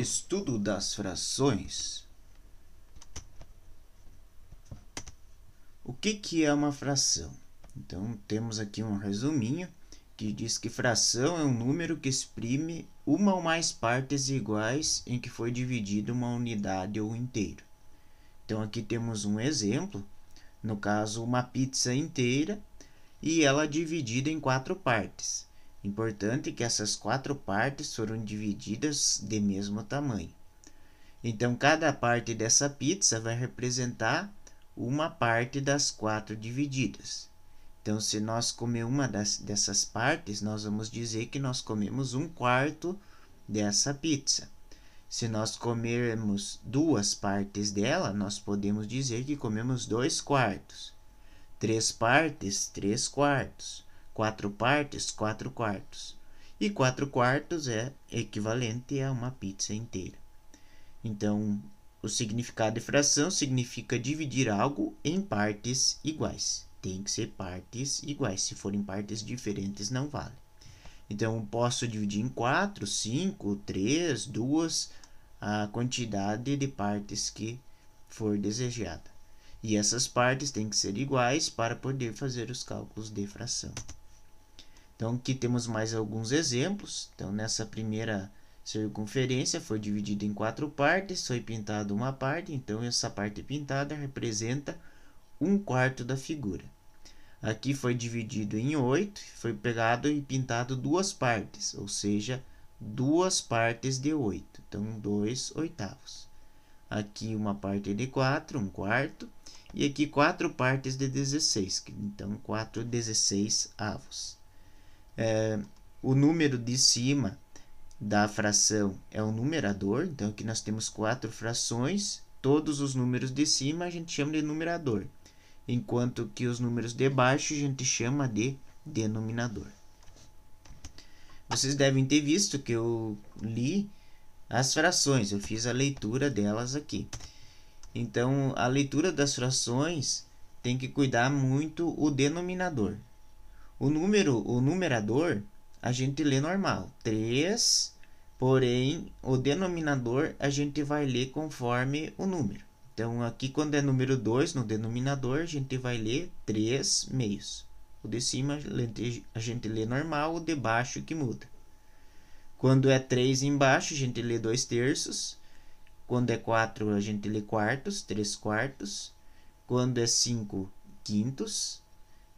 estudo das frações. O que é uma fração? Então, temos aqui um resuminho que diz que fração é um número que exprime uma ou mais partes iguais em que foi dividida uma unidade ou inteiro. Então, aqui temos um exemplo, no caso, uma pizza inteira e ela dividida em 4 partes. Importante que essas 4 partes foram divididas de mesmo tamanho. Então, cada parte dessa pizza vai representar uma parte das 4 divididas. Então, se nós comer uma dessas partes, nós vamos dizer que nós comemos 1/4 dessa pizza. Se nós comermos 2 partes dela, nós podemos dizer que comemos 2/4. 3 partes, 3/4. 4 partes, 4/4. E 4/4 é equivalente a uma pizza inteira. Então, o significado de fração significa dividir algo em partes iguais. Tem que ser partes iguais. Se forem partes diferentes, não vale. Então, posso dividir em 4, 5, 3, 2, a quantidade de partes que for desejada. E essas partes têm que ser iguais para poder fazer os cálculos de fração. Então, aqui temos mais alguns exemplos. Então, nessa primeira circunferência foi dividida em 4 partes, foi pintada uma parte, então essa parte pintada representa 1/4 da figura. Aqui foi dividido em 8, foi pegado e pintado 2 partes, ou seja, 2 partes de 8, então 2/8. Aqui uma parte de 4, 1/4, e aqui 4 partes de 16, então 4/16. O número de cima da fração é o numerador, então aqui nós temos 4 frações, todos os números de cima a gente chama de numerador, enquanto que os números de baixo a gente chama de denominador. Vocês devem ter visto que eu li as frações, eu fiz a leitura delas aqui. Então, a leitura das frações tem que cuidar muito o denominador. O numerador, a gente lê normal, 3, porém, o denominador a gente vai ler conforme o número. Então, aqui quando é número 2, no denominador, a gente vai ler 3/2. O de cima a gente lê normal, o de baixo que muda. Quando é 3 embaixo, a gente lê 2/3. Quando é 4, a gente lê quartos, 3/4. Quando é 5, quintos.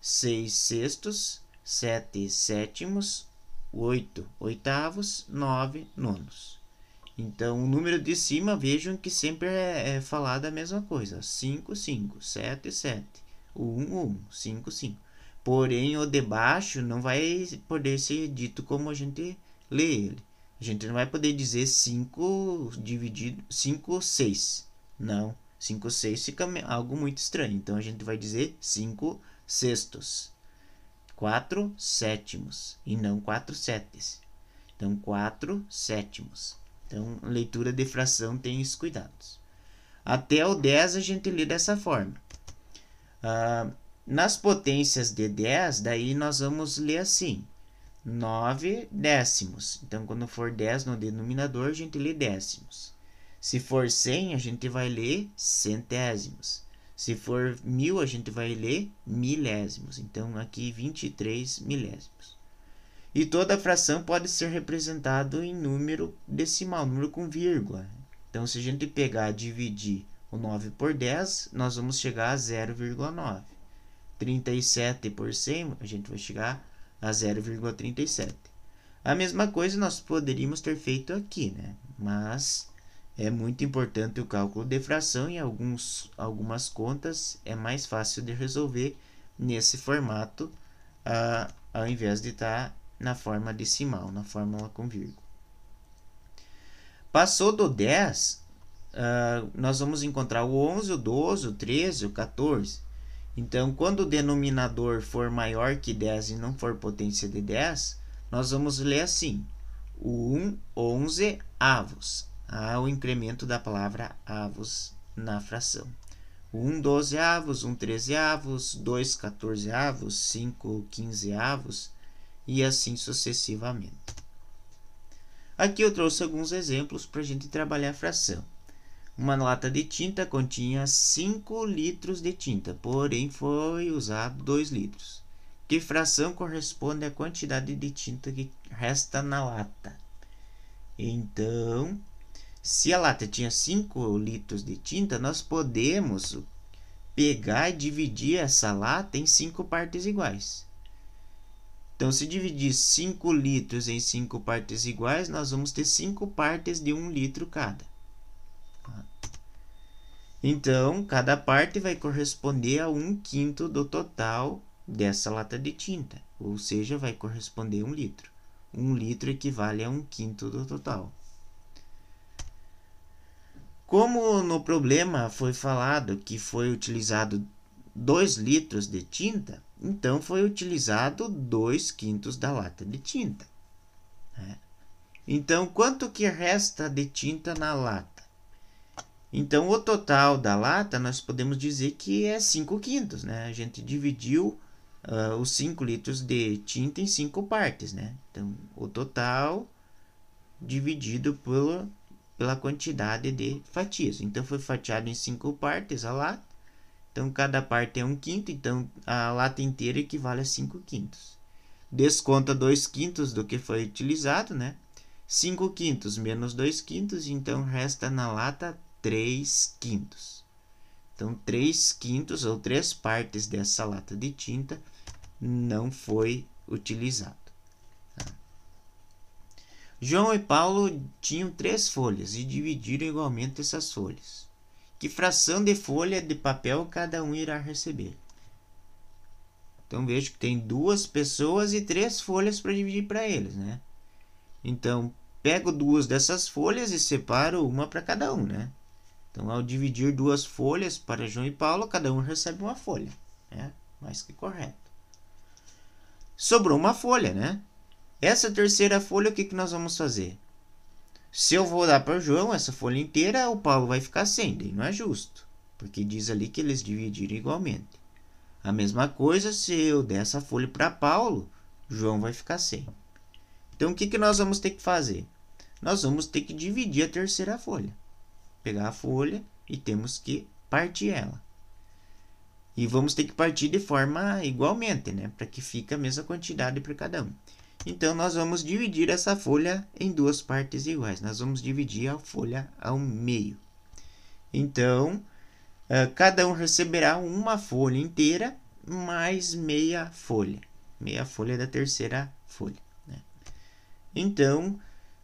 6 sextos, 7 sétimos, 8 oitavos, 9 nonos. Então, o número de cima, vejam que sempre é falado a mesma coisa. 5, 5, 7, 7, 1, 1, 5, 5. Porém, o de baixo não vai poder ser dito como a gente lê ele. A gente não vai poder dizer 5 dividido 5, 6. Não, 5, 6 fica algo muito estranho. Então, a gente vai dizer 5 sextos, 4 sétimos e não 4 setes. Então, 4 sétimos. Então, leitura de fração tem esses cuidados. Até o 10 a gente lê dessa forma. Nas potências de 10, daí nós vamos ler assim, 9 décimos. Então, quando for 10 no denominador, a gente lê décimos. Se for 100, a gente vai ler centésimos. Se for 1000, a gente vai ler milésimos. Então, aqui 23 milésimos. E toda fração pode ser representada em número decimal, número com vírgula. Então, se a gente pegar e dividir o 9 por 10, nós vamos chegar a 0,9. 37 por 100, a gente vai chegar a 0,37. A mesma coisa nós poderíamos ter feito aqui, né? Mas é muito importante o cálculo de fração e algumas contas é mais fácil de resolver nesse formato, ao invés de estar na forma decimal, na fórmula com vírgula. Passou do 10, nós vamos encontrar o 11, o 12, o 13, o 14. Então, quando o denominador for maior que 10 e não for potência de 10, nós vamos ler assim, 1 11avos. O incremento da palavra avos na fração. 1 12avos, 1 13avos, 2 14avos, 5 15avos e assim sucessivamente. Aqui eu trouxe alguns exemplos para a gente trabalhar a fração. Uma lata de tinta continha 5 litros de tinta, porém foi usado 2 litros. Que fração corresponde à quantidade de tinta que resta na lata? Então, se a lata tinha 5 litros de tinta, nós podemos pegar e dividir essa lata em 5 partes iguais. Então, se dividir 5 litros em 5 partes iguais, nós vamos ter 5 partes de 1 litro cada. Então, cada parte vai corresponder a 1/5 do total dessa lata de tinta, ou seja, vai corresponder a 1 litro. 1 litro equivale a 1/5 do total. Como no problema foi falado que foi utilizado 2 litros de tinta, então foi utilizado 2/5 da lata de tinta. Então, quanto que resta de tinta na lata? Então, o total da lata, nós podemos dizer que é 5/5, né? A gente dividiu os 5 litros de tinta em 5 partes, né? Então, o total dividido pela quantidade de fatias. Então, foi fatiado em 5 partes a lata. Então, cada parte é 1/5, então a lata inteira equivale a 5/5. Desconta 2/5 do que foi utilizado, né? 5/5 menos 2/5, então resta na lata 3/5. Então, 3/5 ou 3 partes dessa lata de tinta não foi utilizado. João e Paulo tinham 3 folhas e dividiram igualmente essas folhas. Que fração de folha de papel cada um irá receber? Então, vejo que tem 2 pessoas e 3 folhas para dividir para eles, né? Então, pego 2 dessas folhas e separo uma para cada um, né? Então, ao dividir 2 folhas para João e Paulo, cada um recebe uma folha. Mais que correto. Sobrou uma folha, né? Essa terceira folha, o que nós vamos fazer? Se eu vou dar para o João essa folha inteira, o Paulo vai ficar sem. Daí não é justo, porque diz ali que eles dividiram igualmente. A mesma coisa, se eu der essa folha para Paulo, João vai ficar sem. Então, o que nós vamos ter que fazer? Nós vamos ter que dividir a terceira folha. Pegar a folha e temos que partir ela. E vamos ter que partir de forma igualmente, né? Para que fique a mesma quantidade para cada um. Então, nós vamos dividir essa folha em 2 partes iguais. Nós vamos dividir a folha ao meio. Então, cada um receberá uma folha inteira mais meia folha. Meia folha da terceira folha, né? Então,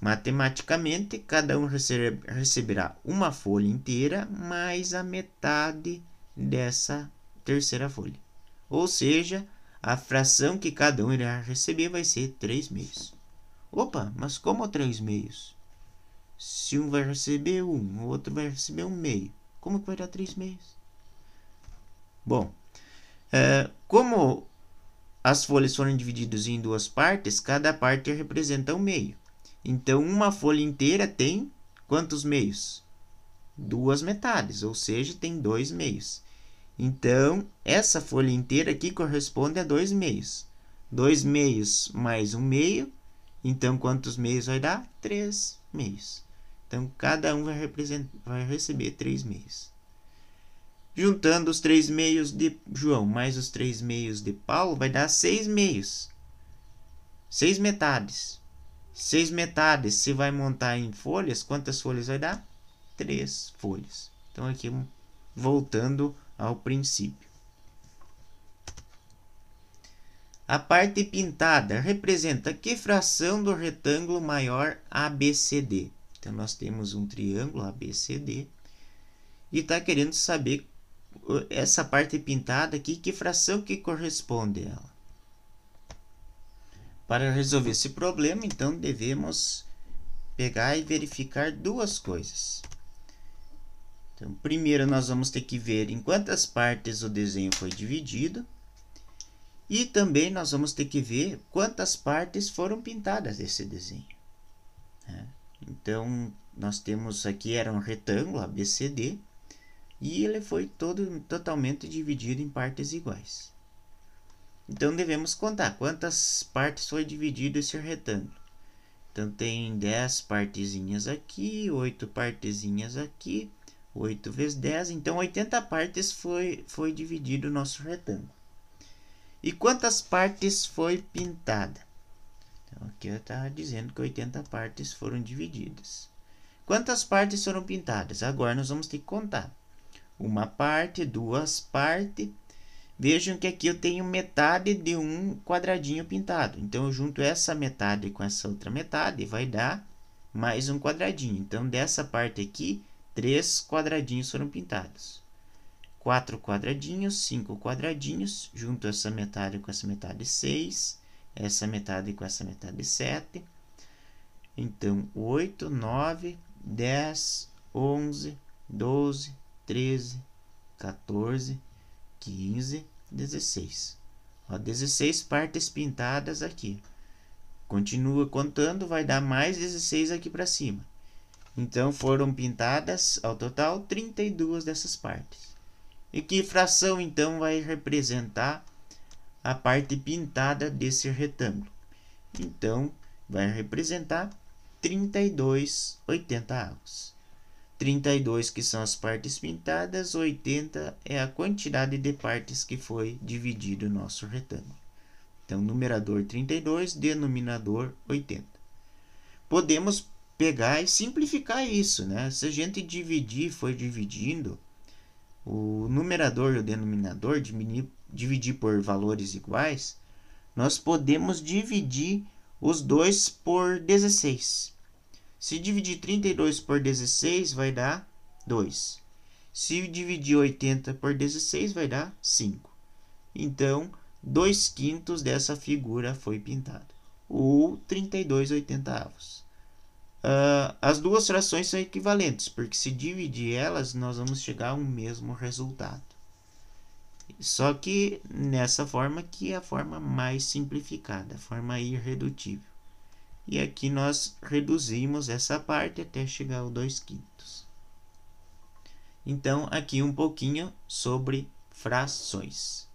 matematicamente, cada um receberá uma folha inteira mais a metade dessa terceira folha. Ou seja, a fração que cada um irá receber vai ser 3/2. Opa, mas como 3/2? Se um vai receber 1, o outro vai receber 1/2. Como que vai dar 3/2? Bom, como as folhas foram divididas em 2 partes, cada parte representa 1/2. Então, uma folha inteira tem quantos meios? 2 metades, ou seja, tem 2/2. Então, essa folha inteira aqui corresponde a 2/2. 2/2 mais 1/2. Então, quantos meios vai dar? 3/2. Então, cada um vai receber 3/2. Juntando os 3/2 de João mais os 3/2 de Paulo, vai dar 6/2. 6 metades. 6 metades, se vai montar em folhas, quantas folhas vai dar? 3 folhas. Então, aqui, voltando ao princípio. A parte pintada representa que fração do retângulo maior ABCD? Então, nós temos um triângulo ABCD e está querendo saber essa parte pintada aqui, que fração que corresponde a ela. Para resolver esse problema, então, devemos pegar e verificar 2 coisas. Então, primeiro, nós vamos ter que ver em quantas partes o desenho foi dividido. E também nós vamos ter que ver quantas partes foram pintadas desse desenho. Então, nós temos aqui, era um retângulo ABCD, e ele foi totalmente dividido em partes iguais. Então, devemos contar quantas partes foi dividido esse retângulo. Então, tem 10 partezinhas aqui, 8 partezinhas aqui, 8 vezes 10. Então, 80 partes foi dividido o nosso retângulo. E quantas partes foi pintada? Então, aqui está dizendo que 80 partes foram divididas. Quantas partes foram pintadas? Agora, nós vamos ter que contar. Uma parte, duas partes. Vejam que aqui eu tenho metade de um quadradinho pintado. Então, eu junto essa metade com essa outra metade, vai dar mais um quadradinho. Então, dessa parte aqui, 3 quadradinhos foram pintados. 4 quadradinhos, 5 quadradinhos. Junto essa metade com essa metade, 6. Essa metade com essa metade, 7. Então, 8, 9, 10, 11, 12, 13, 14, 15, 16. Ó, 16 partes pintadas aqui. Continua contando, vai dar mais 16 aqui para cima. Então, foram pintadas, ao total, 32 dessas partes. E que fração, então, vai representar a parte pintada desse retângulo? Então, vai representar 32/80. 32 que são as partes pintadas, 80 é a quantidade de partes que foi dividido o nosso retângulo. Então, numerador 32, denominador 80. Podemos pegar e simplificar isso, né? Se a gente for dividindo o numerador e o denominador, dividir por valores iguais, nós podemos dividir os dois por 16. Se dividir 32 por 16, vai dar 2. Se dividir 80 por 16, vai dar 5. Então, 2/5 dessa figura foi pintado, ou 32/80. As duas frações são equivalentes, porque se dividir elas, nós vamos chegar a um mesmo resultado. Só que nessa forma que é a forma mais simplificada, a forma irredutível. E aqui nós reduzimos essa parte até chegar ao 2/5. Então, aqui um pouquinho sobre frações.